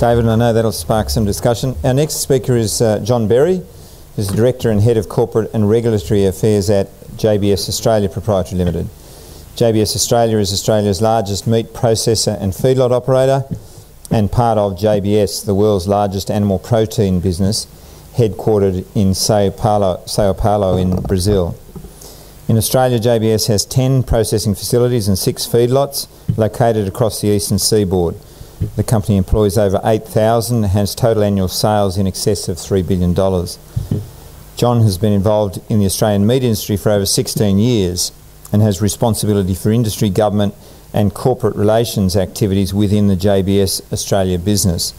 David, and I know that'll spark some discussion. Our next speaker is John Berry, who's the Director and Head of Corporate and Regulatory Affairs at JBS Australia Proprietary Limited. JBS Australia is Australia's largest meat processor and feedlot operator and part of JBS, the world's largest animal protein business, headquartered in Sao Paulo in Brazil. In Australia, JBS has 10 processing facilities and 6 feedlots located across the eastern seaboard. The company employs over 8,000 and has total annual sales in excess of $3 billion. John has been involved in the Australian meat industry for over 16 years and has responsibility for industry, government and corporate relations activities within the JBS Australia business.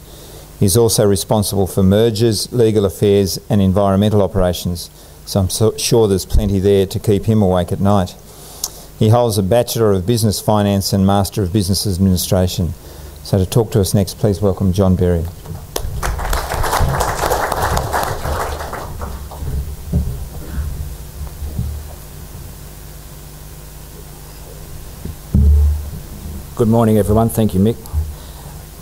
He's also responsible for mergers, legal affairs and environmental operations, so I'm sure there's plenty there to keep him awake at night. He holds a Bachelor of Business Finance and Master of Business Administration. So to talk to us next, please welcome John Berry. Good morning, everyone. Thank you, Mick.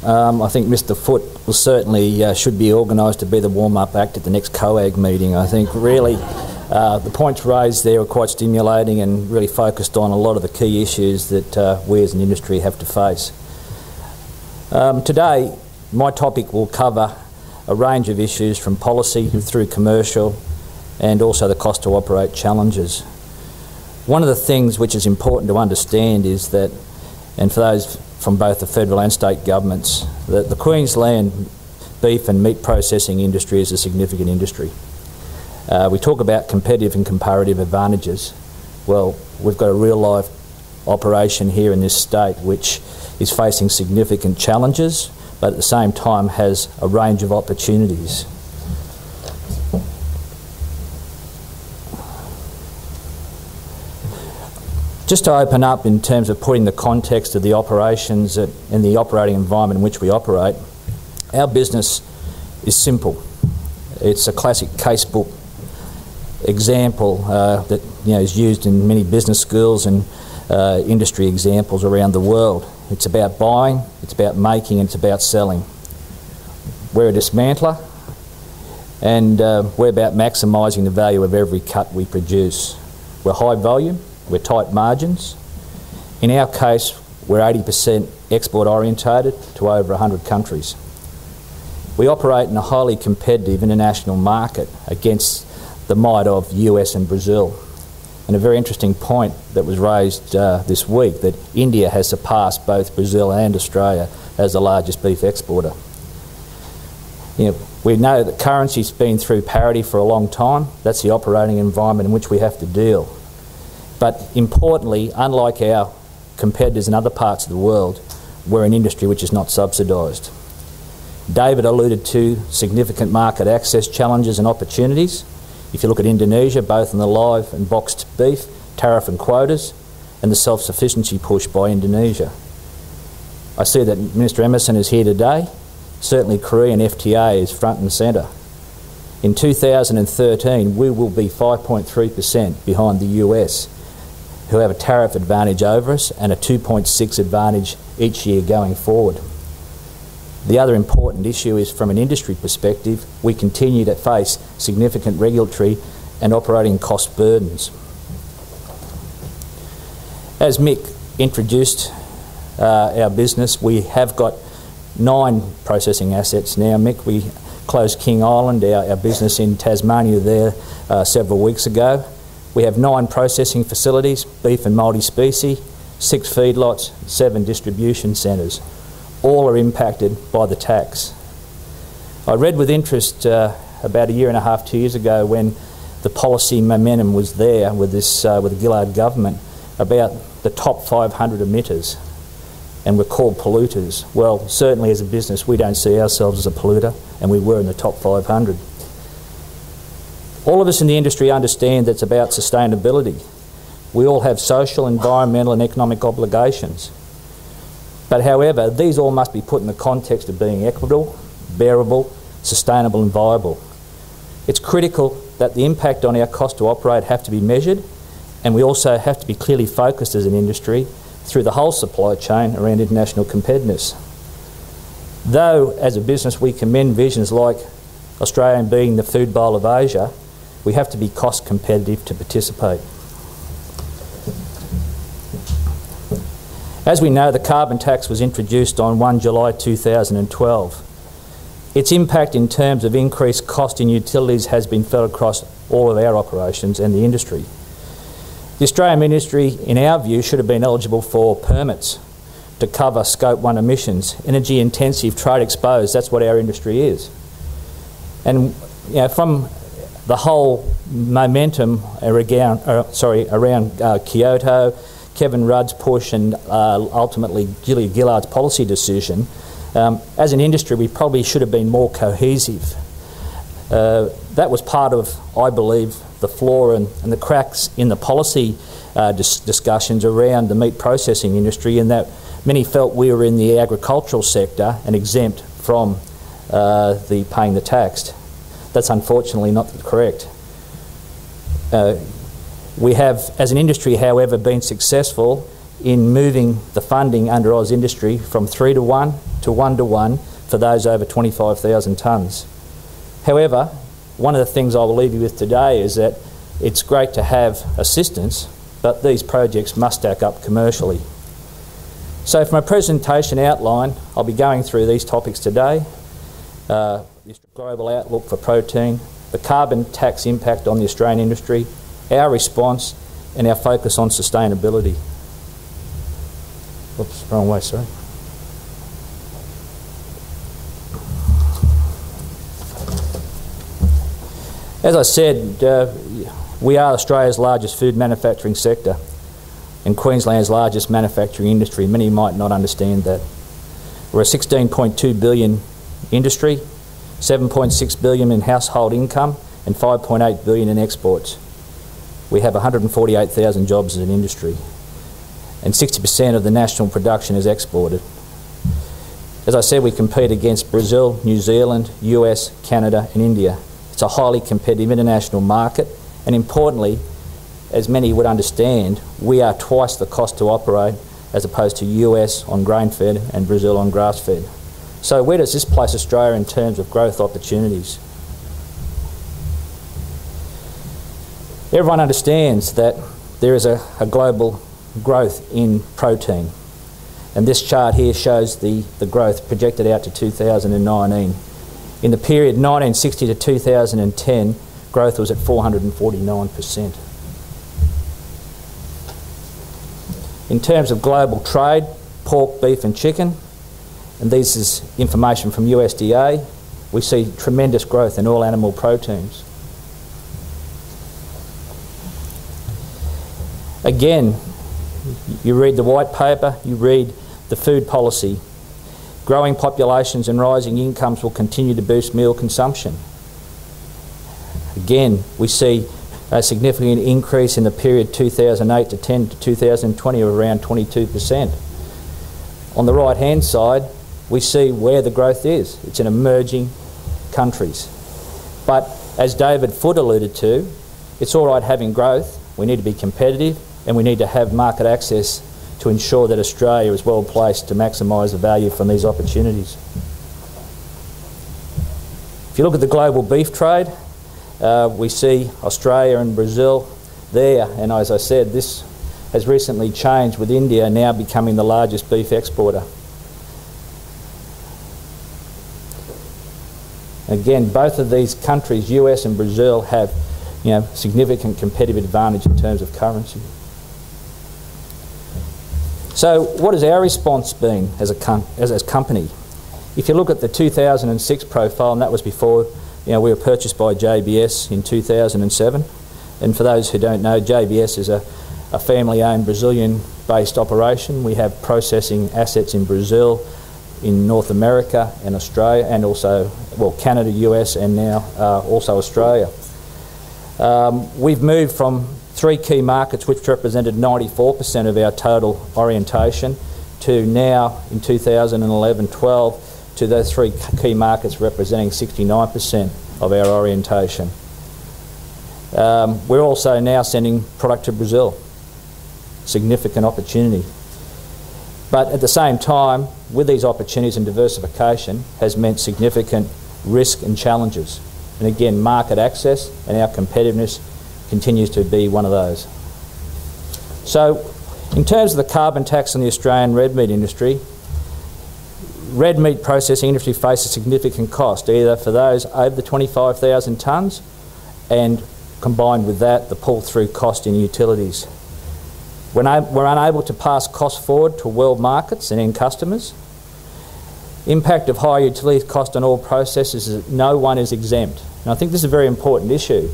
I think Mr. Foote will certainly should be organised to be the warm-up act at the next COAG meeting. I think really the points raised there are quite stimulating and really focused on a lot of the key issues that we as an industry have to face. Today, my topic will cover a range of issues from policy through commercial and also the cost to operate challenges. One of the things which is important to understand is that, and for those from both the federal and state governments, that the Queensland beef and meat processing industry is a significant industry. We talk about competitive and comparative advantages. Well, we've got a real life operation here in this state which is facing significant challenges, but at the same time has a range of opportunities. Just to open up in terms of putting the context of the operations and the operating environment in which we operate, our business is simple. It's a classic casebook example that is used in many business schools and industry examples around the world. It's about buying, it's about making, and it's about selling. We're a dismantler, and we're about maximising the value of every cut we produce. We're high volume, we're tight margins. In our case, we're 80% export orientated to over 100 countries. We operate in a highly competitive international market against the might of US and Brazil. And a very interesting point that was raised this week, that India has surpassed both Brazil and Australia as the largest beef exporter. We know that currency's been through parity for a long time. That's the operating environment in which we have to deal. But importantly, unlike our competitors in other parts of the world, we're an industry which is not subsidised. David alluded to significant market access challenges and opportunities. If you look at Indonesia, both in the live and boxed beef, tariff and quotas, and the self-sufficiency push by Indonesia. I see that Minister Emerson is here today. Certainly Korean FTA is front and centre. In 2013, we will be 5.3% behind the US, who have a tariff advantage over us and a 2.6 advantage each year going forward. The other important issue is, from an industry perspective, we continue to face significant regulatory and operating cost burdens. As Mick introduced our business, we have got 9 processing assets now. Mick, we closed King Island, our business in Tasmania there several weeks ago. We have 9 processing facilities, beef and multi-species, 6 feedlots, 7 distribution centres. All are impacted by the tax. I read with interest about a year and a half, 2 years ago, when the policy momentum was there with this with the Gillard government, about the top 500 emitters, and we're called polluters. Well, certainly as a business we don't see ourselves as a polluter, and we were in the top 500. All of us in the industry understand that it's about sustainability. We all have social, environmental and economic obligations. But however, these all must be put in the context of being equitable, bearable, sustainable and viable. It's critical that the impact on our cost to operate have to be measured, and we also have to be clearly focused as an industry through the whole supply chain around international competitiveness. Though, as a business, we commend visions like Australia being the food bowl of Asia, we have to be cost competitive to participate. As we know, the carbon tax was introduced on 1 July 2012. Its impact in terms of increased cost in utilities has been felt across all of our operations and the industry. The Australian industry, in our view, should have been eligible for permits to cover Scope 1 emissions. Energy intensive, trade exposed, that's what our industry is. And from the whole momentum around Kyoto, Kevin Rudd's push and ultimately Julia Gillard's policy decision, as an industry we probably should have been more cohesive. That was part of, I believe, the flaw and the cracks in the policy discussions around the meat processing industry, in that many felt we were in the agricultural sector and exempt from the paying the tax. That's unfortunately not correct. We have, as an industry, however, been successful in moving the funding under Oz Industry from 3-to-1 to 1-to-1 for those over 25,000 tonnes. However, one of the things I will leave you with today is that it's great to have assistance, but these projects must stack up commercially. So for my presentation outline, I'll be going through these topics today: the global outlook for protein, the carbon tax impact on the Australian industry, our response, and our focus on sustainability. Oops, wrong way, sorry. As I said, we are Australia's largest food manufacturing sector and Queensland's largest manufacturing industry. Many might not understand that. We're a 16.2 billion industry, 7.6 billion in household income and 5.8 billion in exports. We have 148,000 jobs as an industry, and 60% of the national production is exported. As I said, we compete against Brazil, New Zealand, US, Canada and India. It's a highly competitive international market, and importantly, as many would understand, we are twice the cost to operate as opposed to US on grain-fed and Brazil on grass-fed. So where does this place Australia in terms of growth opportunities? Everyone understands that there is a global growth in protein, and this chart here shows the growth projected out to 2019. In the period 1960 to 2010, growth was at 449%. In terms of global trade, pork, beef and chicken, and this is information from USDA, we see tremendous growth in all animal proteins. Again, you read the white paper, you read the food policy. Growing populations and rising incomes will continue to boost meal consumption. Again, we see a significant increase in the period 2008 to 10 to 2020 of around 22%. On the right hand side, we see where the growth is. It's in emerging countries. But as David Foote alluded to, it's all right having growth. We need to be competitive and we need to have market access to ensure that Australia is well placed to maximise the value from these opportunities. If you look at the global beef trade, we see Australia and Brazil there, and as I said, this has recently changed with India now becoming the largest beef exporter. Again, both of these countries, US and Brazil, have significant competitive advantage in terms of currency. So what has our response been as a company? If you look at the 2006 profile, and that was before we were purchased by JBS in 2007, and for those who don't know, JBS is a family-owned Brazilian-based operation. We have processing assets in Brazil, in North America and Australia, and also, well, Canada, US, and now also Australia. We've moved from 3 key markets which represented 94% of our total orientation to now in 2011-12 to those 3 key markets representing 69% of our orientation. We're also now sending product to Brazil. Significant opportunity. But at the same time, with these opportunities and diversification has meant significant risk and challenges. And again, market access and our competitiveness continues to be one of those. So, in terms of the carbon tax on the Australian red meat industry, red meat processing industry faces significant cost, either for those over the 25,000 tonnes and combined with that, the pull-through cost in utilities. We're unable to pass costs forward to world markets and end customers. Impact of higher utility cost on all processes is that no one is exempt. And I think this is a very important issue.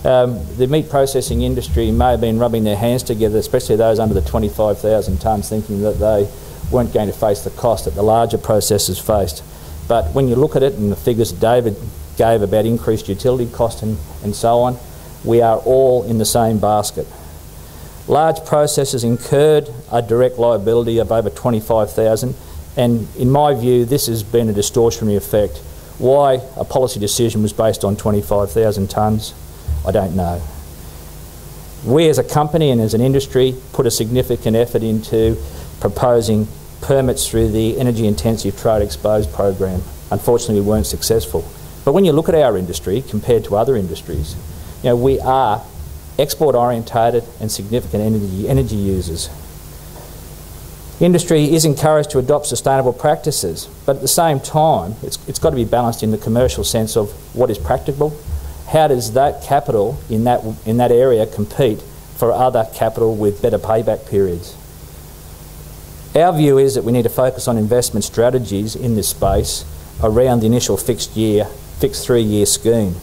The meat processing industry may have been rubbing their hands together, especially those under the 25,000 tonnes, thinking that they weren't going to face the cost that the larger processors faced. But when you look at it, and the figures David gave about increased utility cost and so on, we are all in the same basket. Large processors incurred a direct liability of over 25,000, and in my view this has been a distortionary effect. Why a policy decision was based on 25,000 tonnes, I don't know. We as a company and as an industry put a significant effort into proposing permits through the Energy Intensive Trade Exposed program. Unfortunately we weren't successful. But when you look at our industry compared to other industries, you know, we are export orientated and significant energy users. Industry is encouraged to adopt sustainable practices, but at the same time it's got to be balanced in the commercial sense of what is practicable. How does that capital in that area compete for other capital with better payback periods? Our view is that we need to focus on investment strategies in this space around the initial fixed 3-year scheme,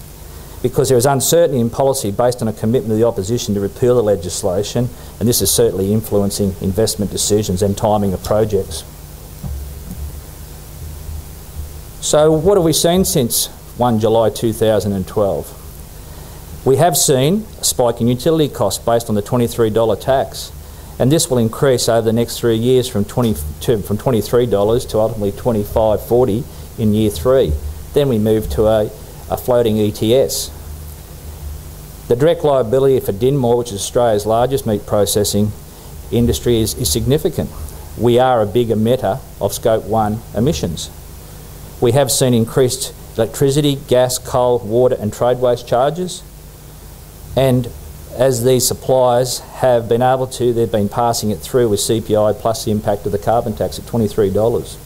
because there is uncertainty in policy based on a commitment of the opposition to repeal the legislation, and this is certainly influencing investment decisions and timing of projects. So what have we seen since 1 July 2012? We have seen a spike in utility costs based on the $23 tax, and this will increase over the next 3 years from $23 to ultimately $25.40 in year 3. Then we move to a floating ETS. The direct liability for Dinmore, which is Australia's largest meat processing industry, is significant. We are a big emitter of Scope 1 emissions. We have seen increased electricity, gas, coal, water and trade waste charges, and as these suppliers have been able to, they've been passing it through with CPI plus the impact of the carbon tax at $23.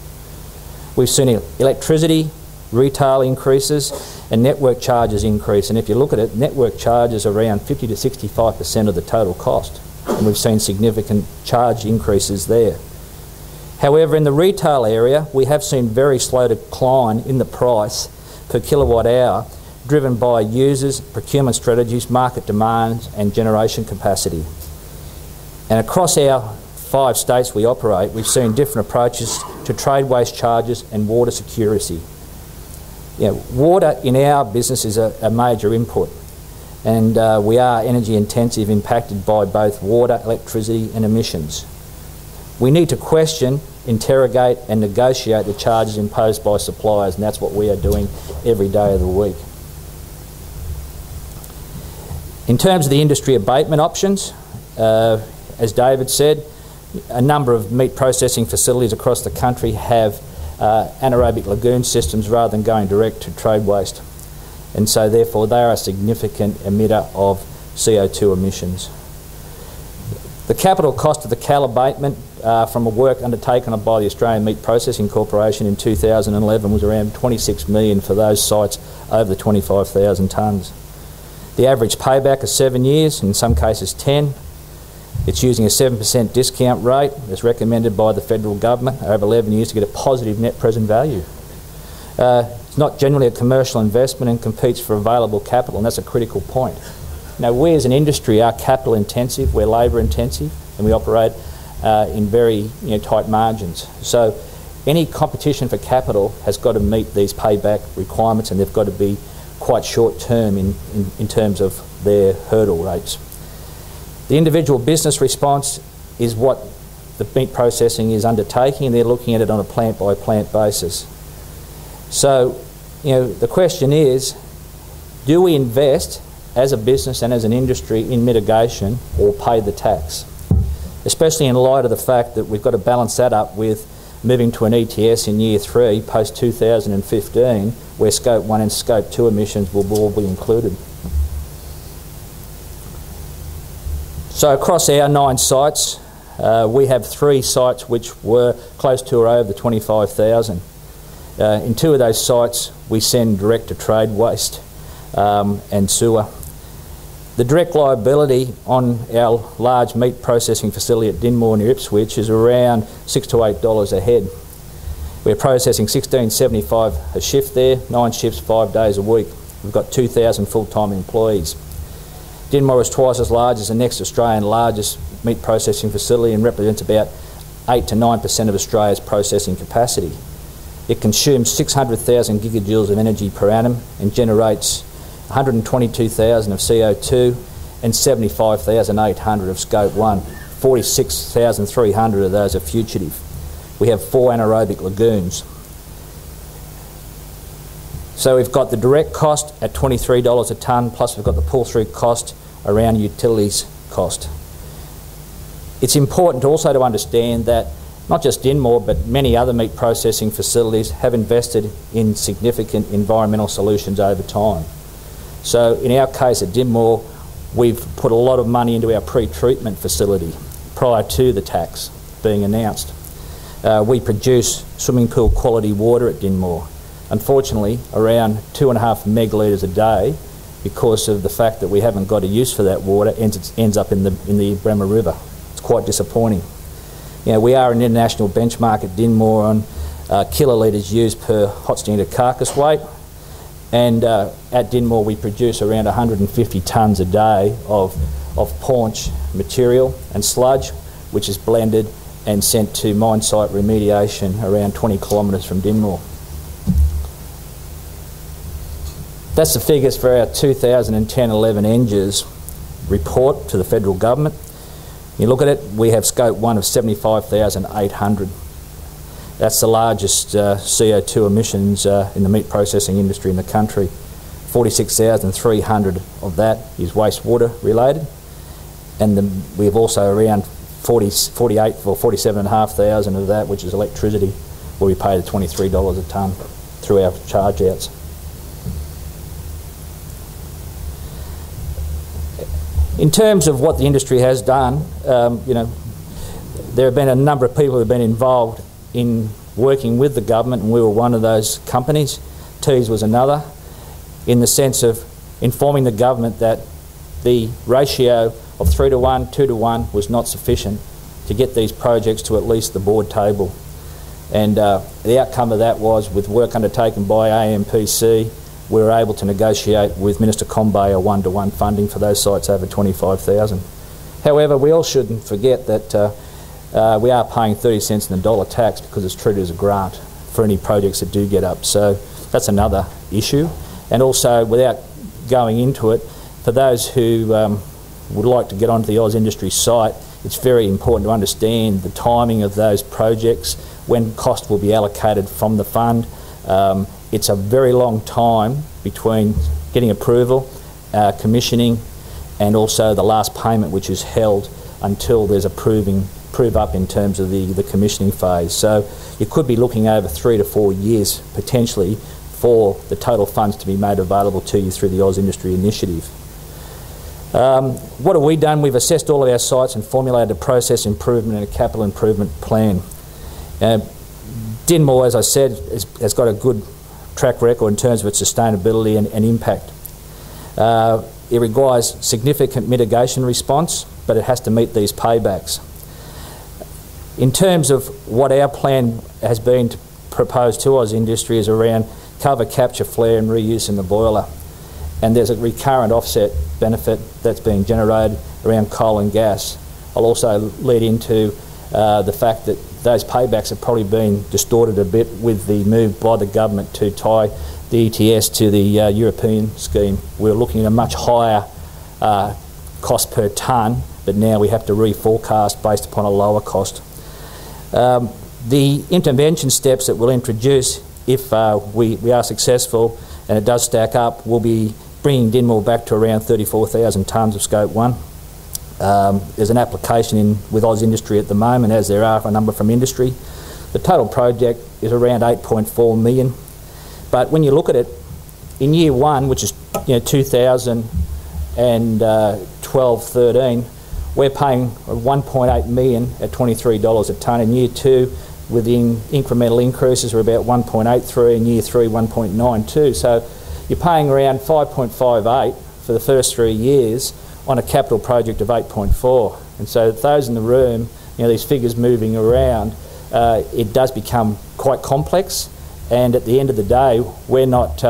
We've seen electricity retail increases and network charges increase, and if you look at it, network charges are around 50 to 65% of the total cost, and we've seen significant charge increases there. However, in the retail area we have seen very slow decline in the price per kilowatt hour, driven by users, procurement strategies, market demands and generation capacity. And across our 5 states we operate, we've seen different approaches to trade waste charges and water security. Water in our business is a major input, and we are energy intensive, impacted by both water, electricity and emissions. We need to question, interrogate and negotiate the charges imposed by suppliers, and that's what we are doing every day of the week. In terms of the industry abatement options, as David said, a number of meat processing facilities across the country have anaerobic lagoon systems rather than going direct to trade waste, and so therefore they are a significant emitter of CO2 emissions. The capital cost of the cattle abatement from a work undertaken by the Australian Meat Processing Corporation in 2011 was around $26 million for those sites over the 25,000 tonnes. The average payback is 7 years, in some cases 10. It's using a 7% discount rate as recommended by the federal government over 11 years to get a positive net present value. It's not generally a commercial investment and competes for available capital, and that's a critical point. Now, we as an industry are capital intensive, we're labour intensive, and we operate in very tight margins. So any competition for capital has got to meet these payback requirements, and they've got to be quite short term in terms of their hurdle rates. The individual business response is what the meat processing is undertaking, and they're looking at it on a plant by plant basis. So, the question is, do we invest as a business and as an industry in mitigation or pay the tax? especially in light of the fact that we've got to balance that up with moving to an ETS in year 3 post 2015, where Scope 1 and Scope 2 emissions will all be included. So across our 9 sites, we have 3 sites which were close to or over the 25,000. In 2 of those sites we send direct to trade waste and sewer. The direct liability on our large meat processing facility at Dinmore near Ipswich is around $6 to $8 a head. We're processing $16.75 a shift there, 9 shifts, 5 days a week. We've got 2,000 full-time employees. Dinmore is twice as large as the next Australian largest meat processing facility and represents about 8 to 9% of Australia's processing capacity. It consumes 600,000 gigajoules of energy per annum and generates 122,000 of CO2 and 75,800 of Scope 1. 46,300 of those are fugitive. We have 4 anaerobic lagoons. So we've got the direct cost at $23 a tonne, plus we've got the pull-through cost around utilities cost. It's important also to understand that not just Dinmore, but many other meat processing facilities have invested in significant environmental solutions over time. So in our case at Dinmore, we've put a lot of money into our pre-treatment facility prior to the tax being announced. We produce swimming pool quality water at Dinmore. Unfortunately, around 2.5 megalitres a day, because of the fact that we haven't got a use for that water, ends up in the Bremer River. It's quite disappointing. You know, we are an international benchmark at Dinmore on kilolitres used per hot standard carcass weight, and at Dinmore we produce around 150 tonnes a day of paunch material and sludge, which is blended and sent to mine site remediation around 20 kilometres from Dinmore. That's the figures for our 2010-11 NGES report to the federal government. You look at it, we have Scope 1 of 75,800. That's the largest CO2 emissions in the meat processing industry in the country. 46,300 of that is wastewater related, and we have also around 48 or 47,500 of that, which is electricity, where we pay the $23 a tonne through our charge outs. In terms of what the industry has done, you know, there have been a number of people who have been involved in working with the government, and we were one of those companies. Tees was another, in the sense of informing the government that the ratio of 3 to 1, 2 to 1 was not sufficient to get these projects to at least the board table. And the outcome of that was, with work undertaken by AMPC, we were able to negotiate with Minister Combay a 1-to-1 funding for those sites over 25,000. However, we all shouldn't forget that we are paying 30 cents in the dollar tax because it's treated as a grant for any projects that do get up. So that's another issue. And also, without going into it, for those who would like to get onto the Oz Industry site, it's very important to understand the timing of those projects, when cost will be allocated from the fund. It's a very long time between getting approval, commissioning, and also the last payment, which is held until there's a prove up in terms of the commissioning phase. So you could be looking over 3 to 4 years potentially for the total funds to be made available to you through the Oz Industry Initiative. What have we done? We've assessed all of our sites and formulated a process improvement and a capital improvement plan. Dinmore, as I said, has got a good track record in terms of its sustainability and impact. It requires significant mitigation response, but it has to meet these paybacks. In terms of what our plan has been to propose to Oz Industry is around cover, capture, flare and reuse in the boiler. And there's a recurrent offset benefit that's being generated around coal and gas. I'll also lead into the fact that those paybacks have probably been distorted a bit with the move by the government to tie the ETS to the European scheme. We're looking at a much higher cost per tonne, but now we have to reforecast based upon a lower cost. The intervention steps that we'll introduce, if we are successful and it does stack up, will be bringing Dinmore back to around 34,000 tonnes of Scope 1. There's an application in with Oz Industry at the moment, as there are a number from industry. The total project is around 8.4 million. But when you look at it, in year one, which is 2012-13, we're paying 1.8 million at $23 a tonne. In year two, with the incremental increases, we're about 1.83. In year three, 1.92. So you're paying around 5.58 for the first 3 years on a capital project of 8.4. And so those in the room, these figures moving around, it does become quite complex. And at the end of the day, we're not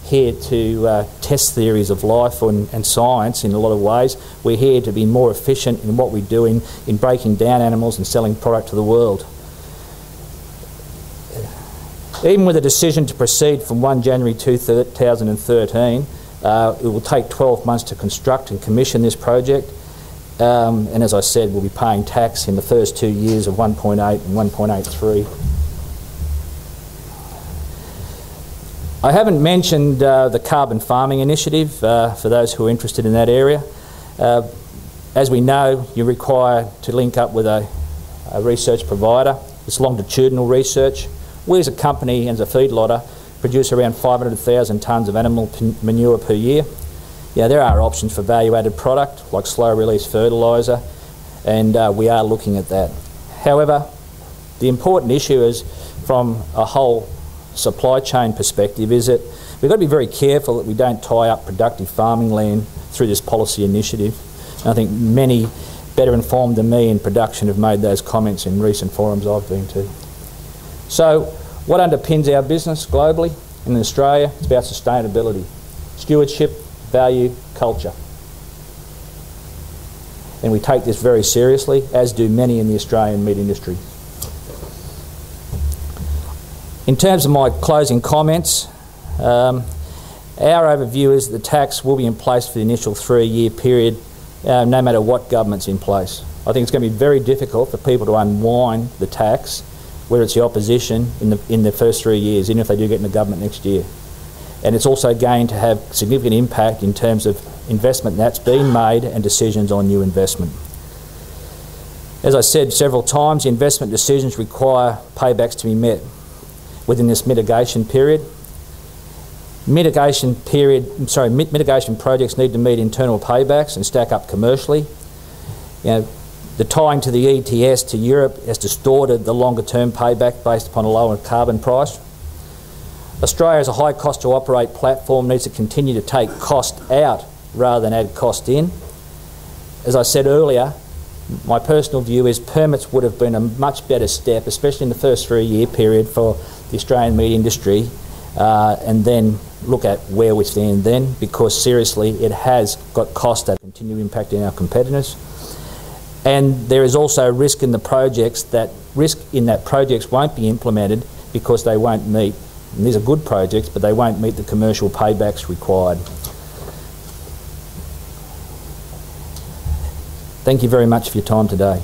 here to test theories of life and science in a lot of ways. We're here to be more efficient in what we do in breaking down animals and selling product to the world. Even with a decision to proceed from 1 January 2013, it will take 12 months to construct and commission this project. And as I said, we'll be paying tax in the first 2 years of 1.8 and 1.83. I haven't mentioned the carbon farming initiative for those who are interested in that area. As we know, you're required to link up with a research provider. It's longitudinal research. We as a company and as a feedlotter produce around 500,000 tonnes of animal manure per year. There are options for value-added product like slow-release fertiliser, and we are looking at that. However, the important issue is, from a whole supply chain perspective, is that we've got to be very careful that we don't tie up productive farming land through this policy initiative. And I think many better informed than me in production have made those comments in recent forums I've been to. So what underpins our business globally and in Australia? It's about sustainability, stewardship, value, culture. And we take this very seriously, as do many in the Australian meat industry. In terms of my closing comments, our overview is the tax will be in place for the initial 3-year period, no matter what government's in place. I think it's going to be very difficult for people to unwind the tax, whether it's the opposition in the first 3 years, even if they do get in the government next year. And it's also going to have significant impact in terms of investment that's been made and decisions on new investment. As I said several times, investment decisions require paybacks to be met within this mitigation period. Mitigation projects need to meet internal paybacks and stack up commercially. The tying to the ETS to Europe has distorted the longer term payback based upon a lower carbon price. Australia, as a high cost to operate platform, needs to continue to take cost out rather than add cost in. As I said earlier, my personal view is permits would have been a much better step, especially in the first 3-year period for the Australian meat industry, and then look at where we stand then, because seriously it has got costs that continue impacting our competitors. And there is also risk in the projects that projects won't be implemented because they won't meet, and these are good projects, but they won't meet the commercial paybacks required. Thank you very much for your time today.